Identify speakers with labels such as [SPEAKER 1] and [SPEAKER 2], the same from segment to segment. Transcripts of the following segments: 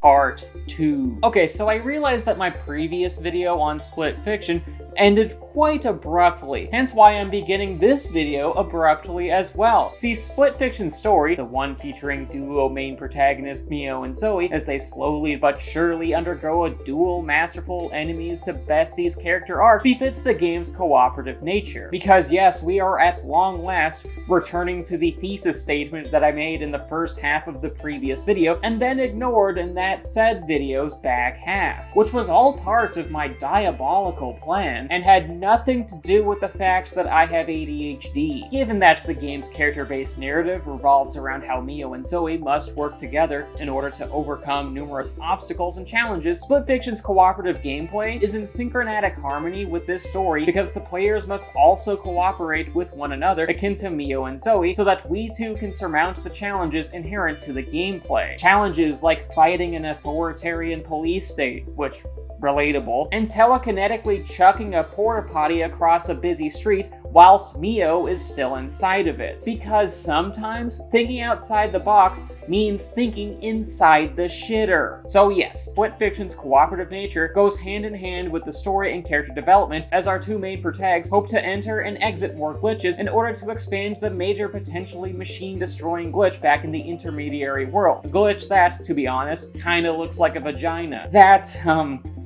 [SPEAKER 1] Part 2. Okay, so I realized that my previous video on Split Fiction ended quite abruptly, hence why I'm beginning this video abruptly as well. See, Split Fiction's story, the one featuring duo main protagonists Mio and Zoe, as they slowly but surely undergo a dual masterful enemies to besties character arc, befits the game's cooperative nature. Because yes, we are at long last returning to the thesis statement that I made in the first half of the previous video, and then ignored in that said video's back half, which was all part of my diabolical plan, and had nothing to do with the fact that I have ADHD. Given that the game's character-based narrative revolves around how Mio and Zoe must work together in order to overcome numerous obstacles and challenges, Split Fiction's cooperative gameplay is in synchronatic harmony with this story because the players must also cooperate with one another, akin to Mio and Zoe, so that we too can surmount the challenges inherent to the gameplay. Challenges like fighting an authoritarian police state, which relatable, and telekinetically chucking a porta potty across a busy street whilst Mio is still inside of it. Because sometimes thinking outside the box means thinking inside the shitter. So yes, Split Fiction's cooperative nature goes hand in hand with the story and character development, as our two main protags hope to enter and exit more glitches in order to expand the major potentially machine-destroying glitch back in the intermediary world. A glitch that, to be honest, kinda looks like a vagina. That,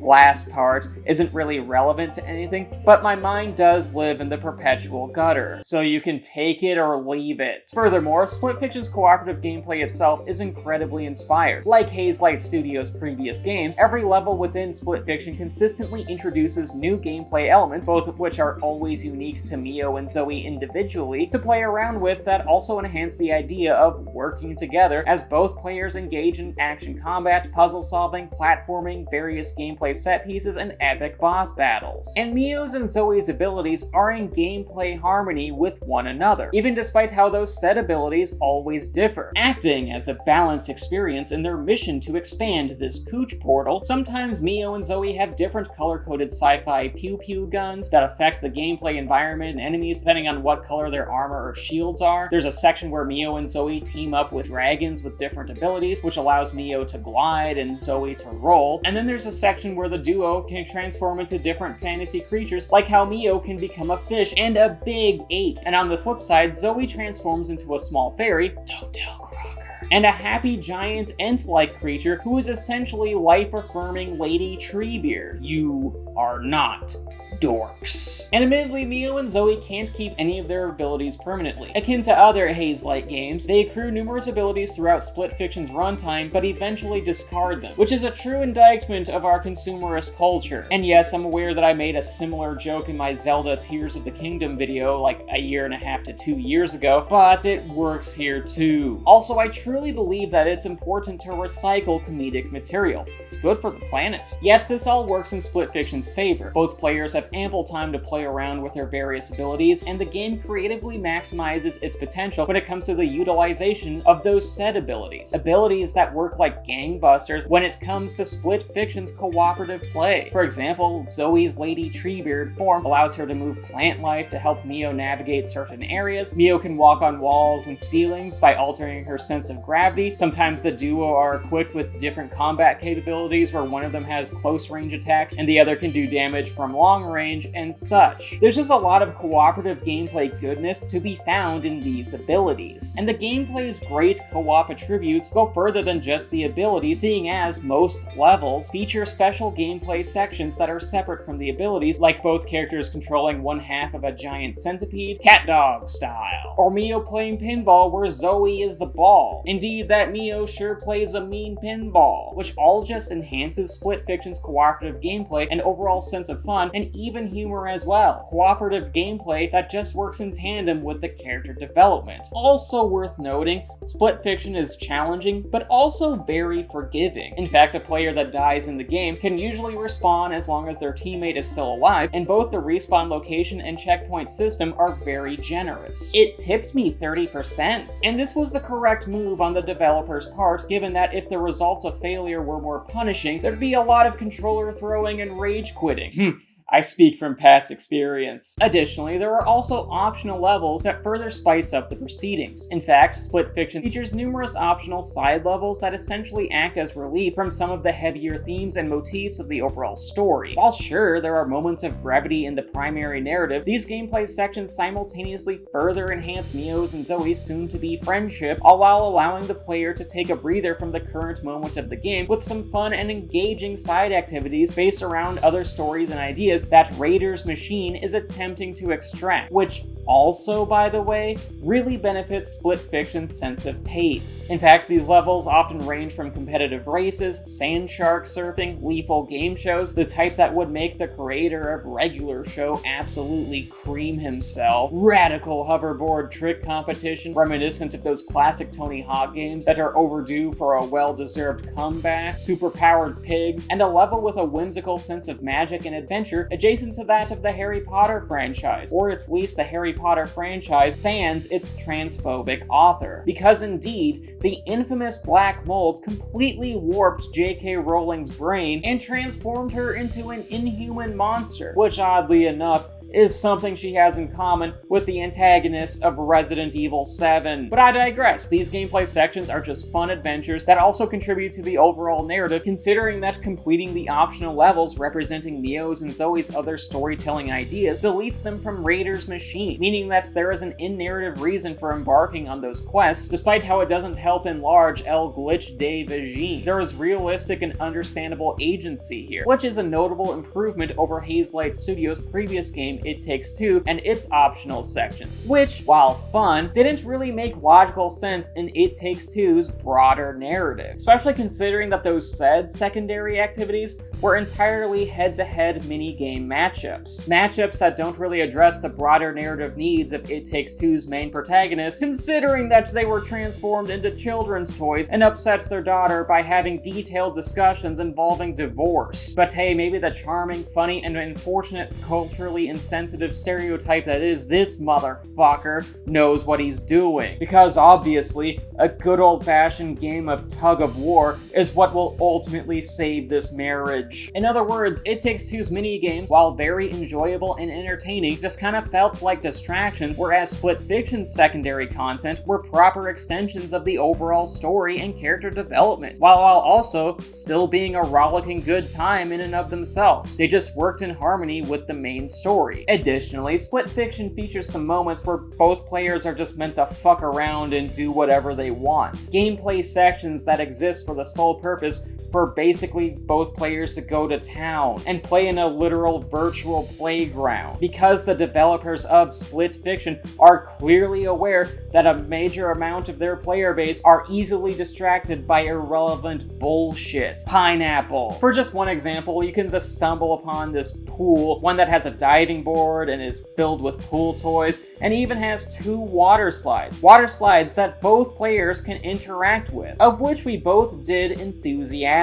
[SPEAKER 1] last part isn't really relevant to anything, but my mind does live in the perpetual gutter, so you can take it or leave it. Furthermore, Split Fiction's cooperative gameplay itself is incredibly inspired. Like Hazelight Studios' previous games, every level within Split Fiction consistently introduces new gameplay elements, both of which are always unique to Mio and Zoe individually, to play around with that also enhance the idea of working together as both players engage in action combat, puzzle solving, platforming, various gameplay set pieces, and epic boss battles. And Mio's and Zoe's abilities are in gameplay harmony with one another, even despite how those said abilities always differ. Acting as a balanced experience in their mission to expand this cooch portal, sometimes Mio and Zoe have different color-coded sci-fi pew-pew guns that affect the gameplay environment and enemies depending on what color their armor or shields are. There's a section where Mio and Zoe team up with dragons with different abilities, which allows Mio to glide and Zoe to roll. And then there's a section where the duo can transform into different fantasy creatures, like how Mio can become a fish and a big ape. And on the flip side, Zoe transforms into a small fairy, don't tell Crocker, and a happy giant ant-like creature who is essentially life-affirming Lady Treebeard. You are not dorks. And admittedly, Mio and Zoe can't keep any of their abilities permanently. Akin to other Hazelight games, they accrue numerous abilities throughout Split Fiction's runtime, but eventually discard them, which is a true indictment of our consumerist culture. And yes, I'm aware that I made a similar joke in my Zelda Tears of the Kingdom video like a year and a half to 2 years ago, but it works here too. Also, I truly believe that it's important to recycle comedic material. It's good for the planet. Yet this all works in Split Fiction's favor. Both players have ample time to play around with their various abilities, and the game creatively maximizes its potential when it comes to the utilization of those said abilities. Abilities that work like gangbusters when it comes to Split Fiction's cooperative play. For example, Zoe's Lady Treebeard form allows her to move plant life to help Mio navigate certain areas. Mio can walk on walls and ceilings by altering her sense of gravity. Sometimes the duo are equipped with different combat capabilities where one of them has close range attacks and the other can do damage from long range and such. There's just a lot of cooperative gameplay goodness to be found in these abilities. And the gameplay's great co-op attributes go further than just the abilities, seeing as most levels feature special gameplay sections that are separate from the abilities, like both characters controlling one half of a giant centipede, cat dog style, or Mio playing pinball where Zoe is the ball. Indeed, that Mio sure plays a mean pinball, which all just enhances Split Fiction's cooperative gameplay and overall sense of fun, and even humor as well. Cooperative gameplay that just works in tandem with the character development. Also worth noting, Split Fiction is challenging, but also very forgiving. In fact, a player that dies in the game can usually respawn as long as their teammate is still alive, and both the respawn location and checkpoint system are very generous. It tipped me 30%, and this was the correct move on the developer's part, given that if the results of failure were more punishing, there'd be a lot of controller throwing and rage quitting. I speak from past experience. Additionally, there are also optional levels that further spice up the proceedings. In fact, Split Fiction features numerous optional side levels that essentially act as relief from some of the heavier themes and motifs of the overall story. While sure, there are moments of brevity in the primary narrative, these gameplay sections simultaneously further enhance Mio's and Zoe's soon-to-be friendship, all while allowing the player to take a breather from the current moment of the game with some fun and engaging side activities based around other stories and ideas that Raider's machine is attempting to extract, which also, by the way, really benefits Split Fiction's sense of pace. In fact, these levels often range from competitive races, sand shark surfing, lethal game shows, the type that would make the creator of Regular Show absolutely cream himself, radical hoverboard trick competition reminiscent of those classic Tony Hawk games that are overdue for a well-deserved comeback, superpowered pigs, and a level with a whimsical sense of magic and adventure adjacent to that of the Harry Potter franchise, or at least the Harry Potter franchise sans its transphobic author. Because indeed, the infamous black mold completely warped J.K. Rowling's brain and transformed her into an inhuman monster, which oddly enough is something she has in common with the antagonists of Resident Evil 7. But I digress, these gameplay sections are just fun adventures that also contribute to the overall narrative, considering that completing the optional levels representing Mio's and Zoe's other storytelling ideas deletes them from Raider's machine, meaning that there is an in-narrative reason for embarking on those quests, despite how it doesn't help enlarge El Glitch de Vagine. There is realistic and understandable agency here, which is a notable improvement over Hazelight Studios' previous game It Takes Two and its optional sections, which, while fun, didn't really make logical sense in It Takes Two's broader narrative, especially considering that those said secondary activities were entirely head-to-head mini-game matchups. Matchups that don't really address the broader narrative needs of It Takes Two's main protagonist, considering that they were transformed into children's toys and upset their daughter by having detailed discussions involving divorce. But hey, maybe the charming, funny, and unfortunate culturally insensitive stereotype that is this motherfucker knows what he's doing. Because obviously, a good old-fashioned game of tug-of-war is what will ultimately save this marriage. In other words, It Takes Two's mini-games, while very enjoyable and entertaining, just kind of felt like distractions, whereas Split Fiction's secondary content were proper extensions of the overall story and character development, while also still being a rollicking good time in and of themselves. They just worked in harmony with the main story. Additionally, Split Fiction features some moments where both players are just meant to fuck around and do whatever they want. Gameplay sections that exist for the sole purpose for basically both players to go to town and play in a literal virtual playground, because the developers of Split Fiction are clearly aware that a major amount of their player base are easily distracted by irrelevant bullshit. Pineapple. For just one example, you can just stumble upon this pool, one that has a diving board and is filled with pool toys, and even has 2 water slides. Water slides that both players can interact with, of which we both did enthusiastically.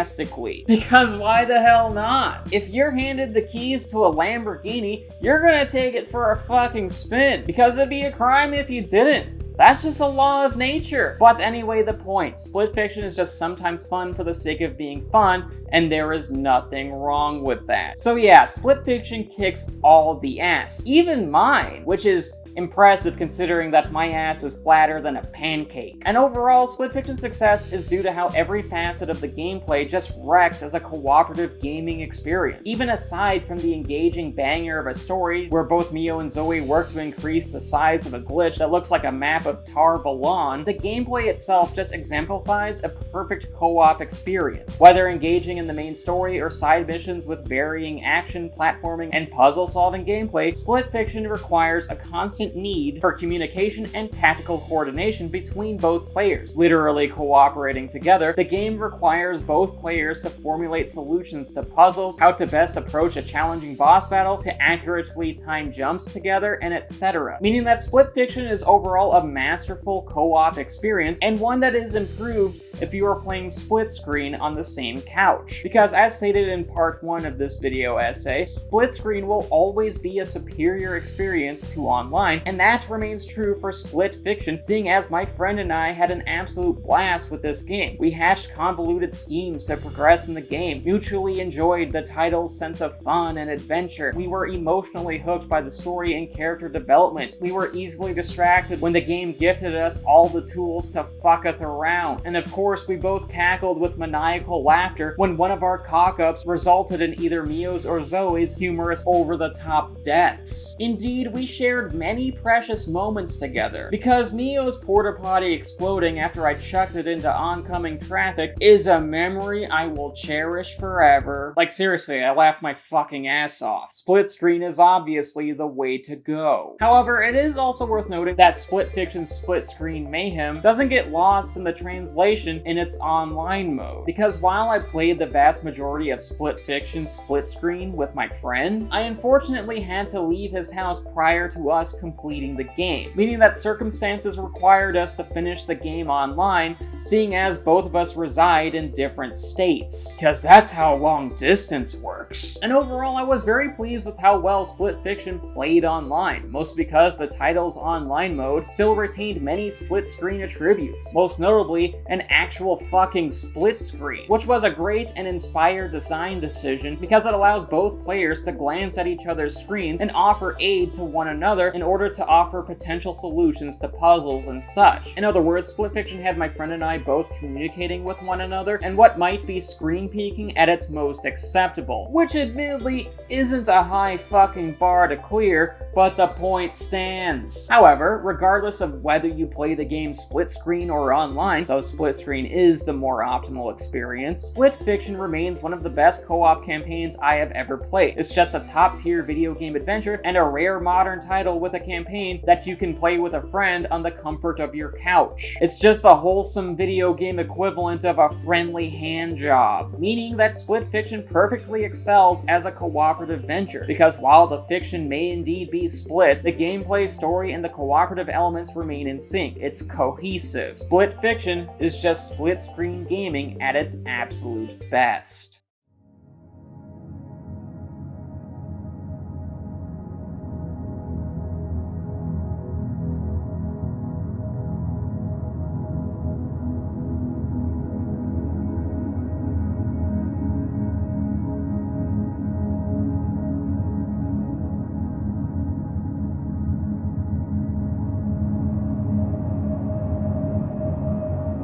[SPEAKER 1] Because why the hell not? If you're handed the keys to a Lamborghini, you're gonna take it for a fucking spin, because it'd be a crime if you didn't. That's just a law of nature. But anyway, the point. Split Fiction is just sometimes fun for the sake of being fun, and there is nothing wrong with that. So yeah, Split Fiction kicks all the ass. Even mine, which is impressive considering that my ass is flatter than a pancake. And overall, Split Fiction's success is due to how every facet of the gameplay just wrecks as a cooperative gaming experience. Even aside from the engaging banger of a story where both Mio and Zoe work to increase the size of a glitch that looks like a map of Tar Balan, the gameplay itself just exemplifies a perfect co-op experience. Whether engaging in the main story or side missions with varying action, platforming, and puzzle-solving gameplay, Split Fiction requires a constant need for communication and tactical coordination between both players. Literally cooperating together, the game requires both players to formulate solutions to puzzles, how to best approach a challenging boss battle, to accurately time jumps together, and etc. Meaning that Split Fiction is overall a masterful co-op experience, and one that is improved if you are playing split screen on the same couch. Because as stated in part 1 of this video essay, split screen will always be a superior experience to online, online, and that remains true for Split Fiction, seeing as my friend and I had an absolute blast with this game. We hatched convoluted schemes to progress in the game, mutually enjoyed the title's sense of fun and adventure. We were emotionally hooked by the story and character development. We were easily distracted when the game gifted us all the tools to fucketh around. And of course, we both cackled with maniacal laughter when one of our cock-ups resulted in either Mio's or Zoe's humorous over-the-top deaths. Indeed, we shared many precious moments together, because Mio's porta potty exploding after I chucked it into oncoming traffic is a memory I will cherish forever. Like seriously, I laughed my fucking ass off. Split screen is obviously the way to go. However, it is also worth noting that Split Fiction's split screen mayhem doesn't get lost in the translation in its online mode, because while I played the vast majority of Split Fiction split screen with my friend, I unfortunately had to leave his house prior to us completing the game, meaning that circumstances required us to finish the game online, seeing as both of us reside in different states, because that's how long distance works. And overall, I was very pleased with how well Split Fiction played online, mostly because the title's online mode still retained many split screen attributes, most notably an actual fucking split screen, which was a great and inspired design decision because it allows both players to glance at each other's screens and offer aid to one another in order to offer potential solutions to puzzles and such. In other words, Split Fiction had my friend and I both communicating with one another and what might be screen peeking at its most acceptable, which admittedly isn't a high fucking bar to clear, but the point stands. However, regardless of whether you play the game split screen or online, though split screen is the more optimal experience, Split Fiction remains one of the best co-op campaigns I have ever played. It's just a top-tier video game adventure and a rare modern title with a campaign that you can play with a friend on the comfort of your couch. It's just the wholesome video game equivalent of a friendly hand job, meaning that Split Fiction perfectly excels as a cooperative venture, because while the fiction may indeed be split, the gameplay, story, and the cooperative elements remain in sync. It's cohesive. Split Fiction is just split screen gaming at its absolute best.